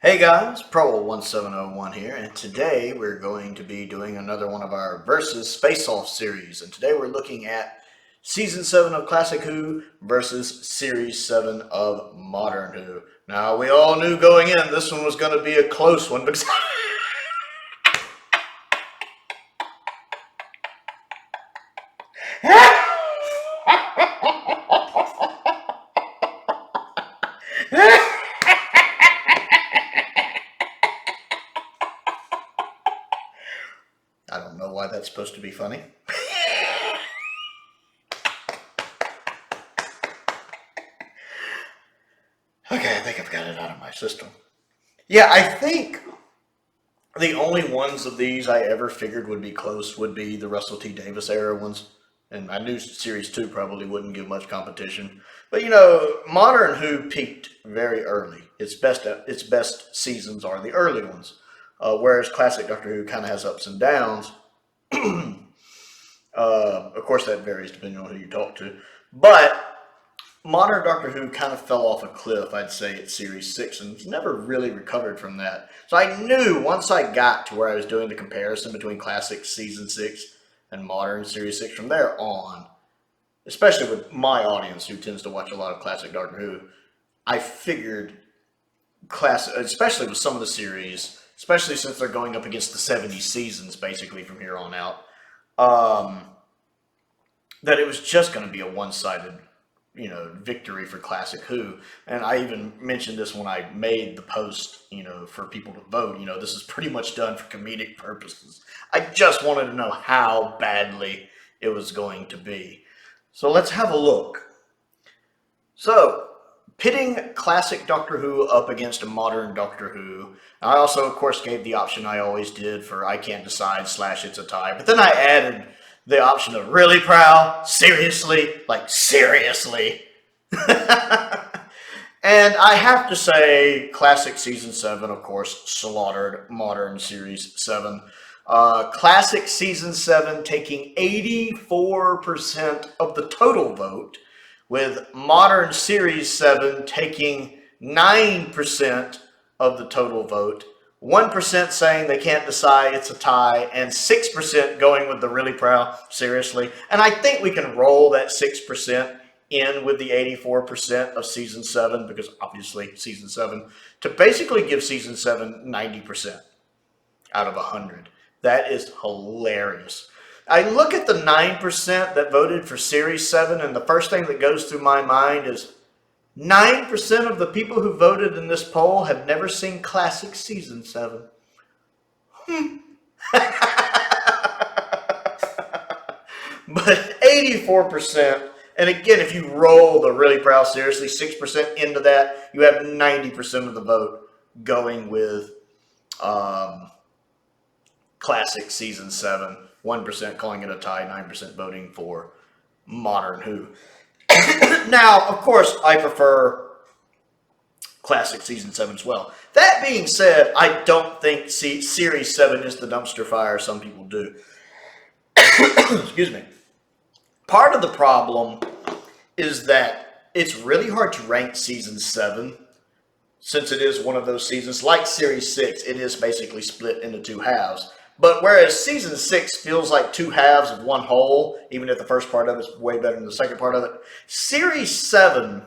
Hey guys, Prowl 1701 here, and today we're going to be doing another one of our Versus Space Off series. And today we're looking at Season 7 of Classic Who versus Series 7 of Modern Who. Now, we all knew going in this one was going to be a close one because... I don't know why that's supposed to be funny. Okay, I think I've got it out of my system. Yeah, I think the only ones of these I ever figured would be close would be the Russell T. Davies era ones. And I knew Series 2 probably wouldn't give much competition. But, you know, Modern Who peaked very early. Its best seasons are the early ones. Whereas Classic Doctor Who kind of has ups and downs. Of course, that varies depending on who you talk to. But Modern Doctor Who kind of fell off a cliff, I'd say, at Series 6, and never really recovered from that. So I knew once I got to where I was doing the comparison between Classic Season 6 and Modern Series 6 from there on, especially with my audience who tends to watch a lot of Classic Doctor Who, I figured Classic, especially with some of the series, especially since they're going up against the 70 seasons basically from here on out, that it was just going to be a one-sided, you know, victory for Classic Who. And I even mentioned this when I made the post, you know, for people to vote. You know, this is pretty much done for comedic purposes. I just wanted to know how badly it was going to be. So let's have a look. So, pitting Classic Doctor Who up against a Modern Doctor Who. I also, of course, gave the option I always did for I can't decide / it's a tie. But then I added the option of really, Prowl? Seriously? Like, seriously? And I have to say, Classic Season 7, of course, slaughtered Modern Series 7. Classic Season 7 taking 84% of the total vote, with Modern Series 7 taking 9% of the total vote, 1% saying they can't decide, it's a tie, and 6% going with the really Prowl, seriously. And I think we can roll that 6% in with the 84% of Season 7, because obviously Season 7, to basically give Season 7 90% out of 100. That is hilarious. I look at the 9% that voted for Series 7, and the first thing that goes through my mind is 9% of the people who voted in this poll have never seen Classic Season 7. But 84%, and again, if you roll the really Prowl seriously, 6% into that, you have 90% of the vote going with Classic Season 7. 1% calling it a tie, 9% voting for Modern Who. Now, of course, I prefer Classic Season 7 as well. That being said, I don't think Series 7 is the dumpster fire some people do. Excuse me. Part of the problem is that it's really hard to rank Season 7, since it is one of those seasons. Like Series 6, it is basically split into two halves. But whereas Season 6 feels like two halves of one whole, even if the first part of it is way better than the second part of it, Series 7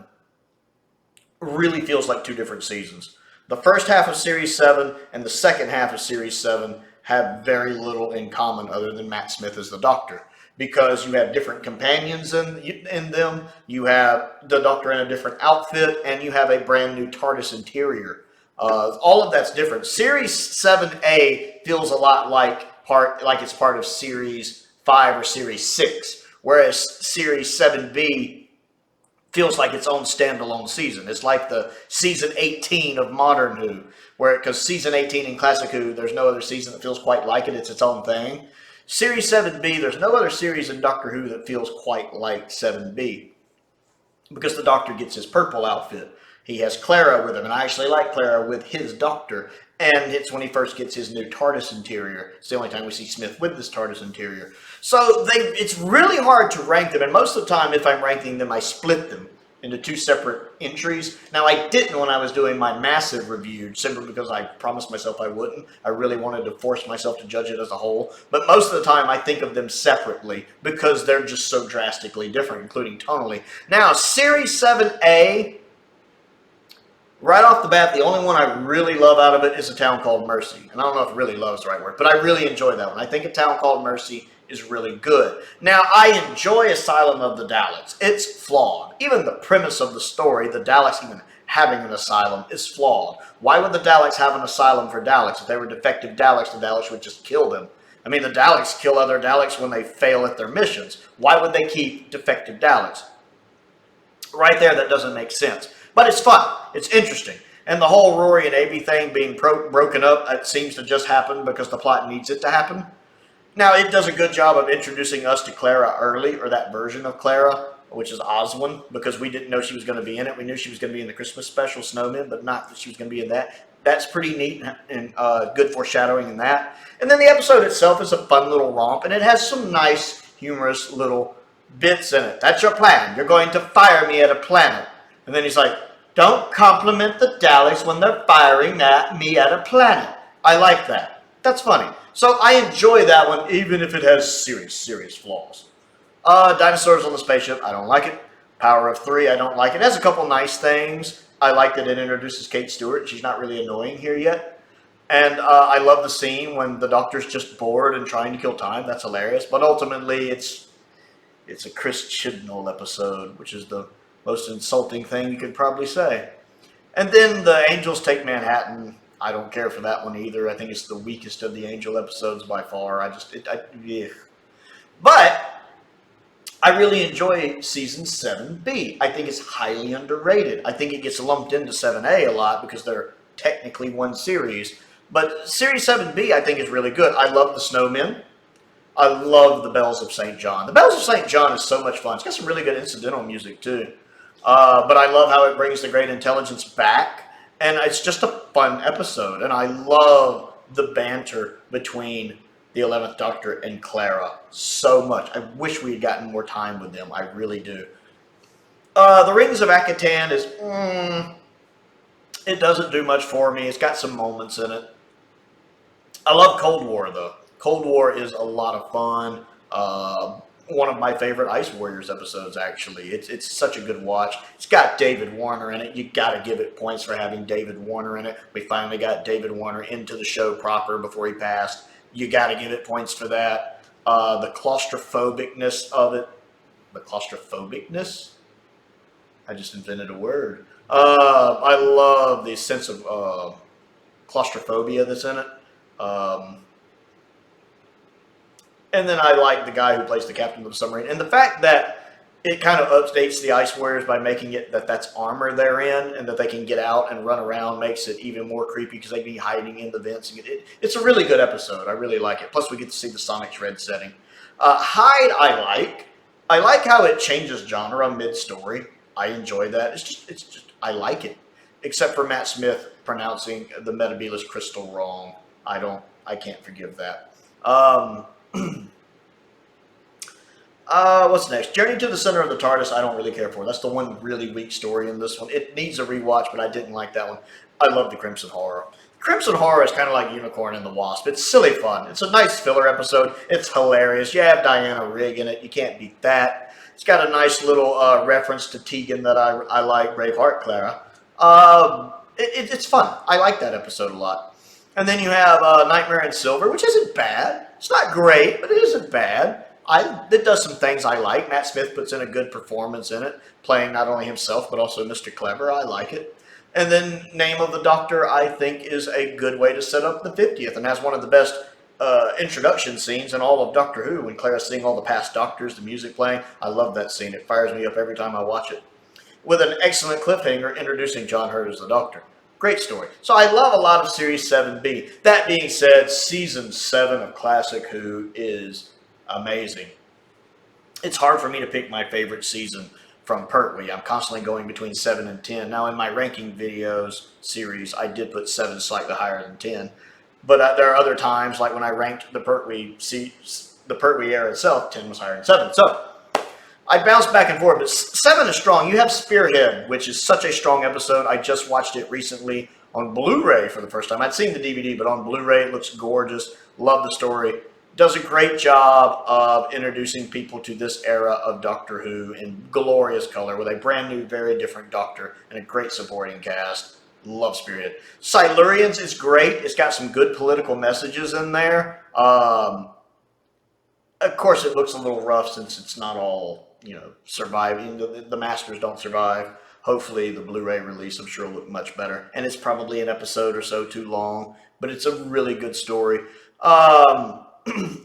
really feels like two different seasons. The first half of Series 7 and the second half of Series 7 have very little in common other than Matt Smith as the Doctor. Because you have different companions in them, you have the Doctor in a different outfit, and you have a brand new TARDIS interior. All of that's different. Series 7A feels a lot like it's part of Series 5 or Series 6, whereas Series 7B feels like its own standalone season. It's like the Season 18 of Modern Who, because Season 18 in Classic Who, there's no other season that feels quite like it. It's its own thing. Series 7B, there's no other series in Doctor Who that feels quite like 7B, because the Doctor gets his purple outfit. He has Clara with him, and I actually like Clara with his Doctor. And it's when he first gets his new TARDIS interior. It's the only time we see Smith with this TARDIS interior. So it's really hard to rank them, and most of the time, if I'm ranking them, I split them. into 2 separate entries. Now, I didn't when I was doing my massive review, simply because I promised myself I wouldn't. I really wanted to force myself to judge it as a whole. But most of the time, I think of them separately because they're just so drastically different, including tonally. Now, Series 7A, right off the bat, the only one I really love out of it is A Town Called Mercy. And I don't know if really love is the right word, but I really enjoy that one. I think A Town Called Mercy is really good. Now, I enjoy Asylum of the Daleks. It's flawed. Even the premise of the story, the Daleks even having an asylum, is flawed. Why would the Daleks have an asylum for Daleks? If they were defective Daleks, the Daleks would just kill them. I mean, the Daleks kill other Daleks when they fail at their missions. Why would they keep defective Daleks? Right there, that doesn't make sense. But it's fun. It's interesting. And the whole Rory and Abby thing being broken up, it seems to just happen because the plot needs it to happen. Now, it does a good job of introducing us to Clara early, or that version of Clara, which is Oswin, because we didn't know she was going to be in it. We knew she was going to be in the Christmas special, Snowmen, but not that she was going to be in that. That's pretty neat and good foreshadowing in that. And then the episode itself is a fun little romp, and it has some nice, humorous little bits in it. That's your plan. You're going to fire me at a planet. And then he's like, don't compliment the Daleks when they're firing at me at a planet. I like that. That's funny. So I enjoy that one, even if it has serious flaws. Dinosaurs on the Spaceship, I don't like it. Power of Three, I don't like it. It has a couple nice things. I like that it introduces Kate Stewart. She's not really annoying here yet. And I love the scene when the Doctor's just bored and trying to kill time. That's hilarious. But ultimately, it's a Chris Chibnall episode, which is the most insulting thing you could probably say. And then the Angels Take Manhattan. I don't care for that one either. I think it's the weakest of the Angel episodes by far. Yeah. But I really enjoy Season 7B. I think it's highly underrated. I think it gets lumped into 7A a lot because they're technically one series. But Series 7B, I think, is really good. I love the Snowmen. I love the Bells of St. John. The Bells of St. John is so much fun. It's got some really good incidental music, too. But I love how it brings the Great Intelligence back. And it's just a fun episode. And I love the banter between the 11th Doctor and Clara so much. I wish we had gotten more time with them. I really do. The Rings of Akatan is... it doesn't do much for me. It's got some moments in it. I love Cold War, though. Cold War is a lot of fun. One of my favorite Ice Warriors episodes, actually. It's such a good watch. It's got David Warner in it. You got to give it points for having David Warner in it. We finally got David Warner into the show proper before he passed. You got to give it points for that. The claustrophobicness of it. The claustrophobicness? I just invented a word. I love the sense of claustrophobia that's in it. And then I like the guy who plays the captain of the submarine. And the fact that it kind of updates the Ice Warriors by making it that's armor they're in and that they can get out and run around makes it even more creepy because they'd be hiding in the vents. It's a really good episode. I really like it. Plus, we get to see the Sonic Shred setting. Hyde, I like. I like how it changes genre mid-story. I enjoy that. It's just, I like it. Except for Matt Smith pronouncing the Metebelis crystal wrong. I can't forgive that. What's next? Journey to the Center of the TARDIS, I don't really care for. That's the one really weak story in this one. It needs a rewatch, but I didn't like that one. I love the Crimson Horror. Crimson Horror is kind of like Unicorn and the Wasp. It's silly fun. It's a nice filler episode. It's hilarious. You have Diana Rigg in it. You can't beat that. It's got a nice little reference to Tegan that I like, Braveheart Clara. It's fun. I like that episode a lot. And then you have Nightmare in Silver, which isn't bad. It's not great, but it isn't bad. It does some things I like. Matt Smith puts in a good performance in it, playing not only himself, but also Mr. Clever. I like it. And then Name of the Doctor, I think, is a good way to set up the 50th and has one of the best introduction scenes in all of Doctor Who when Clara's seeing all the past Doctors, the music playing. I love that scene. It fires me up every time I watch it. With an excellent cliffhanger introducing John Hurt as the Doctor. Great story. So I love a lot of Series 7B. That being said, Season 7 of Classic Who is amazing. It's hard for me to pick my favorite season from Pertwee. I'm constantly going between 7 and 10. Now, in my ranking videos series, I did put 7 slightly higher than 10. But there are other times, like when I ranked the Pertwee era itself, 10 was higher than 7. So, I bounce back and forth, but 7 is strong. You have Spearhead, which is such a strong episode. I just watched it recently on Blu-ray for the first time. I'd seen the DVD, but on Blu-ray it looks gorgeous. Love the story. Does a great job of introducing people to this era of Doctor Who in glorious color with a brand new, very different Doctor and a great supporting cast. Love Spearhead. Silurians is great. It's got some good political messages in there. Of course, it looks a little rough since it's not all, surviving. The Masters don't survive. Hopefully, the Blu-ray release, I'm sure, will look much better. And it's probably an episode or so too long, but it's a really good story.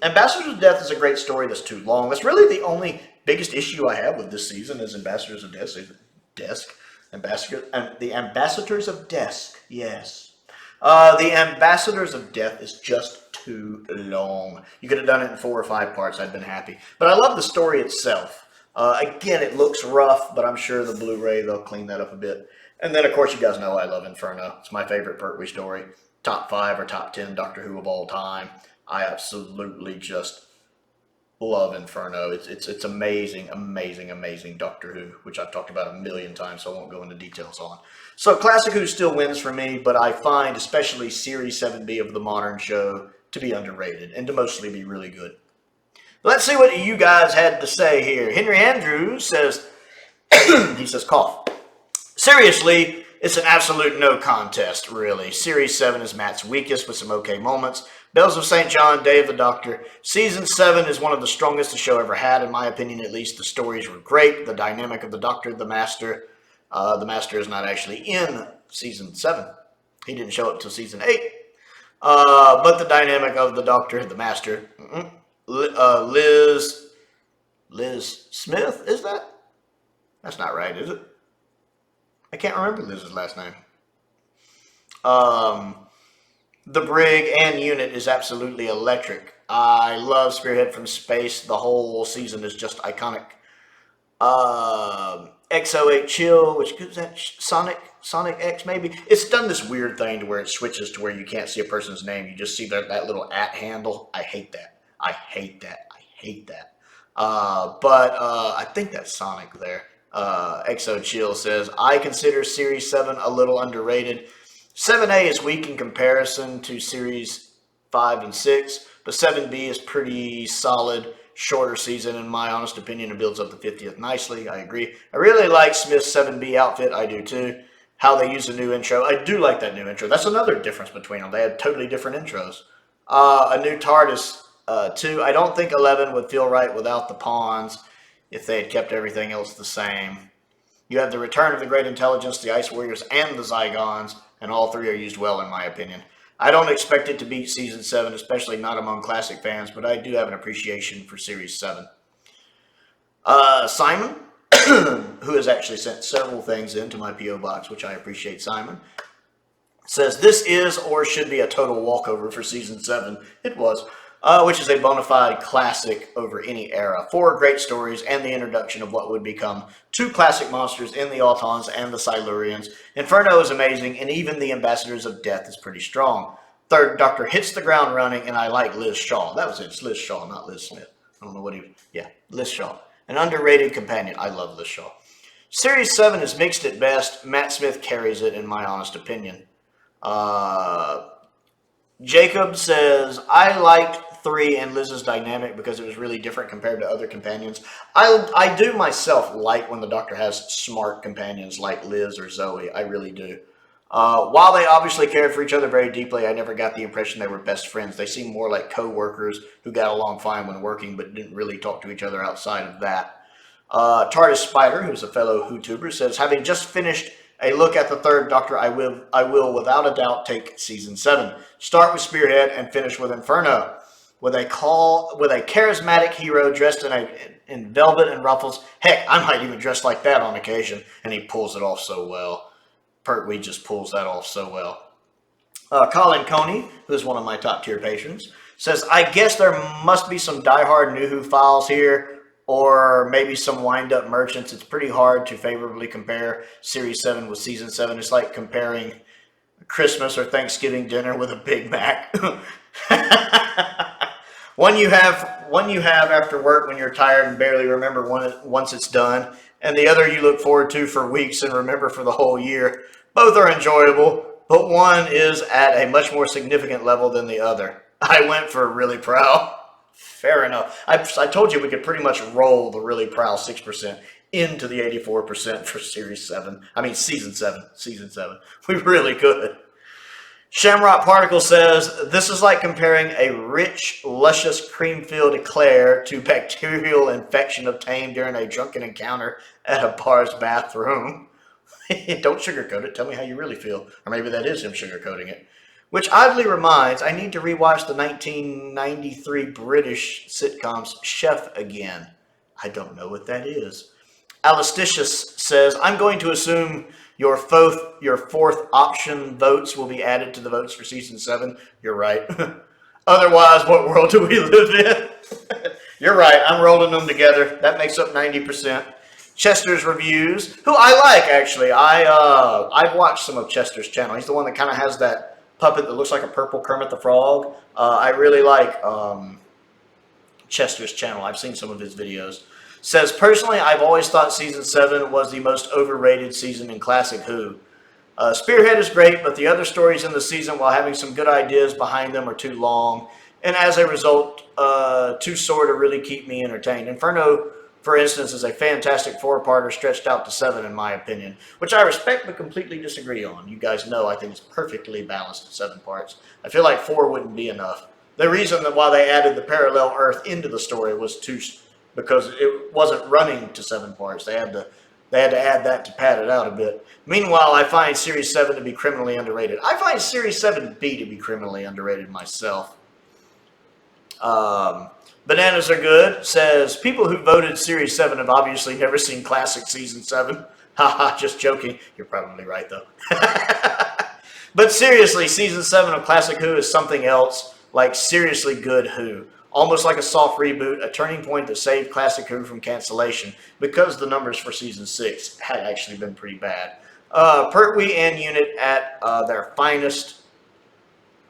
Ambassadors of Death is a great story that's too long. That's really the only biggest issue I have with this season is Ambassadors of Desk. The Ambassadors of Desk, yes. The Ambassadors of Death is just too long. You could have done it in 4 or 5 parts. I'd been happy. But I love the story itself. Again, it looks rough, but I'm sure the Blu-ray, they'll clean that up a bit. And then, of course, you guys know I love Inferno. It's my favorite Pertwee story. Top 5 or top 10 Doctor Who of all time. I absolutely just love Inferno. It's amazing, amazing, amazing Doctor Who, which I've talked about a million times, so I won't go into details on. So Classic Who still wins for me, but I find especially Series 7B of the modern show to be underrated and to mostly be really good. Let's see what you guys had to say here. Henry Andrews says, he says, cough. Seriously, it's an absolute no contest, really. Series 7 is Matt's weakest with some okay moments. Bells of St. John, Day of the Doctor. Season 7 is one of the strongest the show ever had, in my opinion at least. The stories were great. The dynamic of the Doctor, the Master. The Master is not actually in Season 7. He didn't show up until Season 8. But the dynamic of the Doctor, the Master. Liz Smith, is that? That's not right, is it? I can't remember Liz's last name. The Brig and unit is absolutely electric. I love Spearhead from Space. The whole season is just iconic. XO8 Chill, which is that Sonic X maybe. It's done this weird thing to where it switches to where you can't see a person's name. You just see that little @ handle. I hate that. I hate that. But I think that's Sonic there. XO Chill says, I consider Series 7 a little underrated. 7A is weak in comparison to Series 5 and 6, but 7B is pretty solid, shorter season in my honest opinion. It builds up the 50th nicely. I agree. I really like Smith's 7B outfit. I do too. How they use a new intro. I do like that new intro. That's another difference between them. They had totally different intros. A new TARDIS too. I don't think 11 would feel right without the pawns if they had kept everything else the same. You have the return of the Great Intelligence, the Ice Warriors, and the Zygons, and all 3 are used well in my opinion. I don't expect it to beat Season 7, especially not among classic fans, but I do have an appreciation for Series 7. Simon, who has actually sent several things into my P.O. Box, which I appreciate, Simon, says, this is or should be a total walkover for Season 7. It was. Which is a bona fide classic over any era. 4 great stories and the introduction of what would become 2 classic monsters in the Autons and the Silurians. Inferno is amazing, and even the Ambassadors of Death is pretty strong. 3rd Doctor hits the ground running, and I like Liz Shaw. That was it. It's Liz Shaw, not Liz Smith. I don't know what he... Yeah, Liz Shaw. An underrated companion. I love Liz Shaw. Series 7 is mixed at best. Matt Smith carries it, in my honest opinion. Jacob says, I liked 3 and Liz's dynamic because it was really different compared to other companions. I do myself like when the Doctor has smart companions like Liz or Zoe. I really do. While they obviously cared for each other very deeply, I never got the impression they were best friends. They seemed more like co-workers who got along fine when working but didn't really talk to each other outside of that. TARDIS Spider, who's a fellow WhoTuber, says, having just finished a look at the 3rd Doctor, I will without a doubt take Season 7. Start with Spearhead and finish with Inferno. With a charismatic hero dressed in velvet and ruffles. Heck, I might even dress like that on occasion. And he pulls it off so well. Pertwee just pulls that off so well. Colin Coney, who's one of my top tier patrons, says, I guess there must be some diehard New Who files here, or maybe some wind-up merchants. It's pretty hard to favorably compare Series 7 with Season 7. It's like comparing Christmas or Thanksgiving dinner with a Big Mac. One you have after work when you're tired and barely remember once it's done, and the other you look forward to for weeks and remember for the whole year. Both are enjoyable, but one is at a much more significant level than the other. I went for Really Prowl. Fair enough. I told you we could pretty much roll the Really Prowl 6% into the 84% for Series 7. I mean, Season 7. Season 7. We really could. Shamrock Particle says, this is like comparing a rich, luscious cream-filled eclair to bacterial infection obtained during a drunken encounter at a bar's bathroom. Don't sugarcoat it. Tell me how you really feel. Or maybe that is him sugarcoating it. Which oddly reminds, I need to rewatch the 1993 British sitcoms Chef again. I don't know what that is. Alisticious says, I'm going to assume your fourth option votes will be added to the votes for Season 7. You're right. Otherwise, what world do we live in? You're right. I'm rolling them together. That makes up 90%. Chester's Reviews, who I like, actually. I've watched some of Chester's channel. He's the one that kind of has that puppet that looks like a purple Kermit the Frog. I really like Chester's channel. I've seen some of his videos. Says, personally, I've always thought Season 7 was the most overrated season in Classic Who. Spearhead is great, but the other stories in the season, while having some good ideas behind them, are too long, and as a result, too sore to really keep me entertained. Inferno, for instance, is a fantastic four-parter stretched out to 7, in my opinion, which I respect but completely disagree on. You guys know I think it's perfectly balanced to 7 parts. I feel like 4 wouldn't be enough. The reason that why they added the parallel Earth into the story was because it wasn't running to 7 parts. They had to add that to pad it out a bit. Meanwhile, I find Series 7 to be criminally underrated. I find Series 7B to be criminally underrated myself. Bananas Are Good says, people who voted Series 7 have obviously never seen Classic Season 7. Haha, just joking. You're probably right, though. But seriously, Season 7 of Classic Who is something else, like seriously good Who. Almost like a soft reboot, a turning point that saved Classic Who from cancellation because the numbers for Season 6 had actually been pretty bad. Pertwee and Unit at their finest.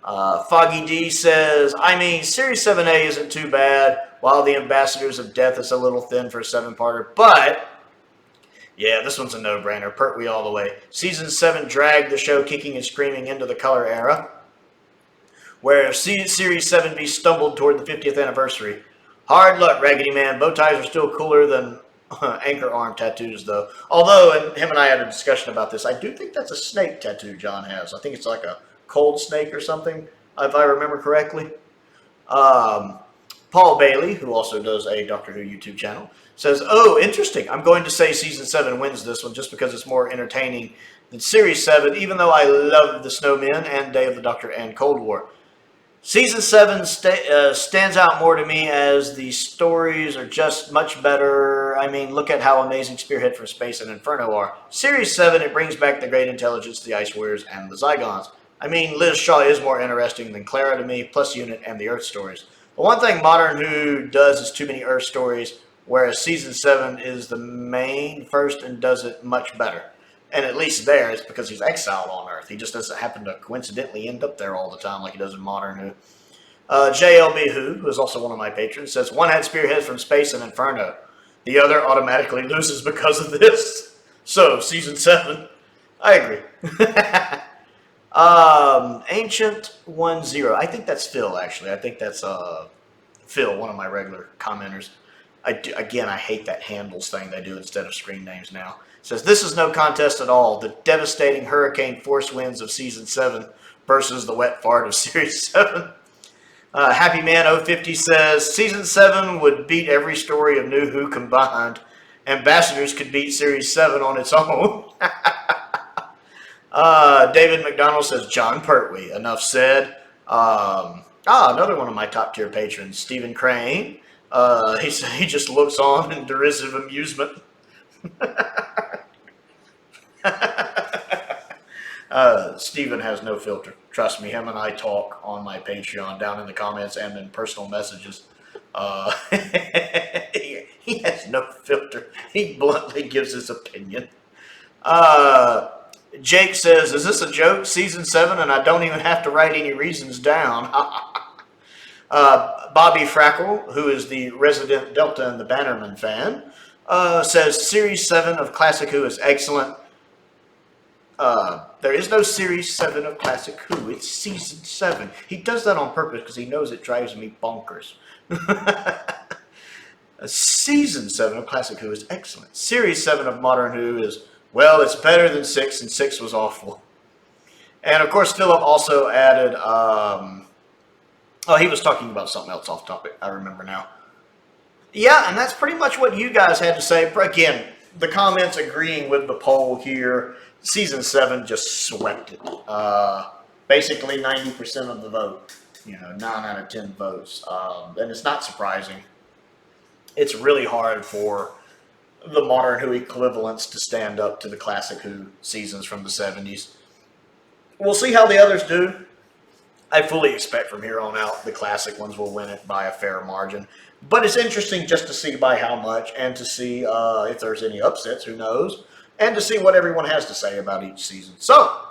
Foggy D says, I mean, Series 7A isn't too bad, while the Ambassadors of Death is a little thin for a 7-parter, but yeah, this one's a no-brainer. Pertwee all the way. Season 7 dragged the show kicking and screaming into the color era, where Series 7B stumbled toward the 50th anniversary. Hard luck, Raggedy Man. Bow ties are still cooler than anchor arm tattoos, though. Although, him and I had a discussion about this, I do think that's a snake tattoo John has. I think it's like a cold snake or something, if I remember correctly. Paul Bailey, who also does a Doctor Who YouTube channel, says, oh, interesting. I'm going to say Season 7 wins this one just because it's more entertaining than Series 7, even though I love The Snowmen and Day of the Doctor and Cold War. Season 7 stands out more to me as the stories are just much better. I mean, look at how amazing Spearhead from Space and Inferno are. Series 7, it brings back the Great Intelligence, the Ice Warriors, and the Zygons. I mean, Liz Shaw is more interesting than Clara to me, plus Unit and the Earth stories. The one thing Modern Who does is too many Earth stories, whereas Season 7 is the main first and does it much better. And at least there, it's because he's exiled on Earth. He just doesn't happen to coincidentally end up there all the time like he does in Modern Who. JLBWHO, who is also one of my patrons, says, one had Spearhead from Space and Inferno. The other automatically loses because of this. So, Season 7. I agree. Ancient 10. I think that's Phil, actually. I think that's Phil, one of my regular commenters. Again, I hate that handles thing they do instead of screen names now. Says, this is no contest at all. The devastating hurricane force winds of Season 7 versus the wet fart of Series 7. Happy Man 050 says, Season 7 would beat every story of New Who combined. Ambassadors could beat Series 7 on its own. David McDonald says, John Pertwee. Enough said. Another one of my top tier patrons, Stephen Crane. He said he just looks on in derisive amusement. Stephen has no filter. Trust me, him and I talk on my Patreon, down in the comments and in personal messages. He has no filter. He bluntly gives his opinion. Jake says, is this a joke? Season 7 and I don't even have to write any reasons down. Bobby Frackle, who is the resident Delta and the Bannerman fan, says Series 7 of Classic Who is excellent. There is no Series 7 of Classic Who. It's Season 7. He does that on purpose because he knows it drives me bonkers. Season 7 of Classic Who is excellent. Series 7 of Modern Who is, well, it's better than 6, and 6 was awful. And, of course, Philip also added, he was talking about something else off topic. I remember now. Yeah, and that's pretty much what you guys had to say. Again, the comments agreeing with the poll here. Season 7 just swept it. Basically 90% of the vote. 9 out of 10 votes. And it's not surprising. It's really hard for the Modern Who equivalents to stand up to the Classic Who seasons from the 70s. We'll see how the others do. I fully expect from here on out the classic ones will win it by a fair margin. But it's interesting just to see by how much and to see if there's any upsets, who knows, and to see what everyone has to say about each season. So,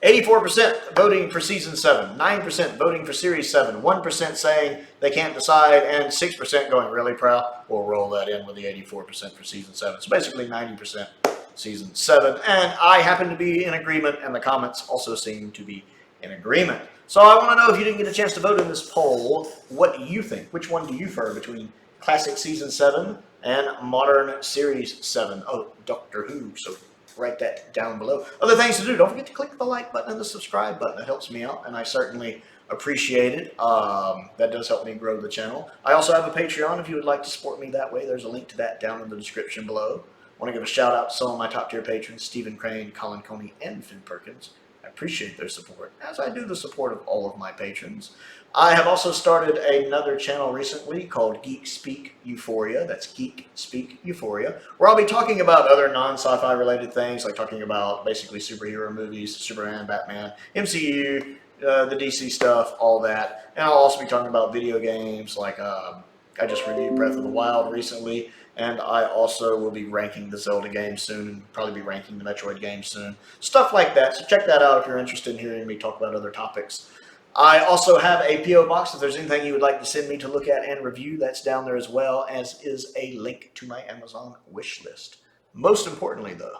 84% voting for Season 7, 9% voting for Series 7, 1% saying they can't decide, and 6% going really proud. We'll roll that in with the 84% for Season 7. So basically 90% Season 7. And I happen to be in agreement, and the comments also seem to be in agreement. So I want to know, if you didn't get a chance to vote in this poll, what do you think? Which one do you prefer between Classic Season 7 and Modern Series 7? Oh, Doctor Who, so write that down below. Other things to do, don't forget to click the like button and the subscribe button. That helps me out, and I certainly appreciate it. That does help me grow the channel. I also have a Patreon if you would like to support me that way. There's a link to that down in the description below. I want to give a shout out to some of my top tier patrons, Stephen Crane, Colin Coney, and Finn Perkins. I appreciate their support, as I do the support of all of my patrons. I have also started another channel recently called Geek Speak Euphoria. That's Geek Speak Euphoria, where I'll be talking about other non-sci-fi related things, like talking about basically superhero movies, Superman, Batman, MCU, the DC stuff, all that. And I'll also be talking about video games, like I just reviewed Breath of the Wild recently, and I also will be ranking the Zelda game soon, and probably be ranking the Metroid game soon. Stuff like that. So check that out if you're interested in hearing me talk about other topics. I also have a P.O. box. If there's anything you would like to send me to look at and review, that's down there as well, as is a link to my Amazon wish list. Most importantly, though,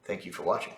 thank you for watching.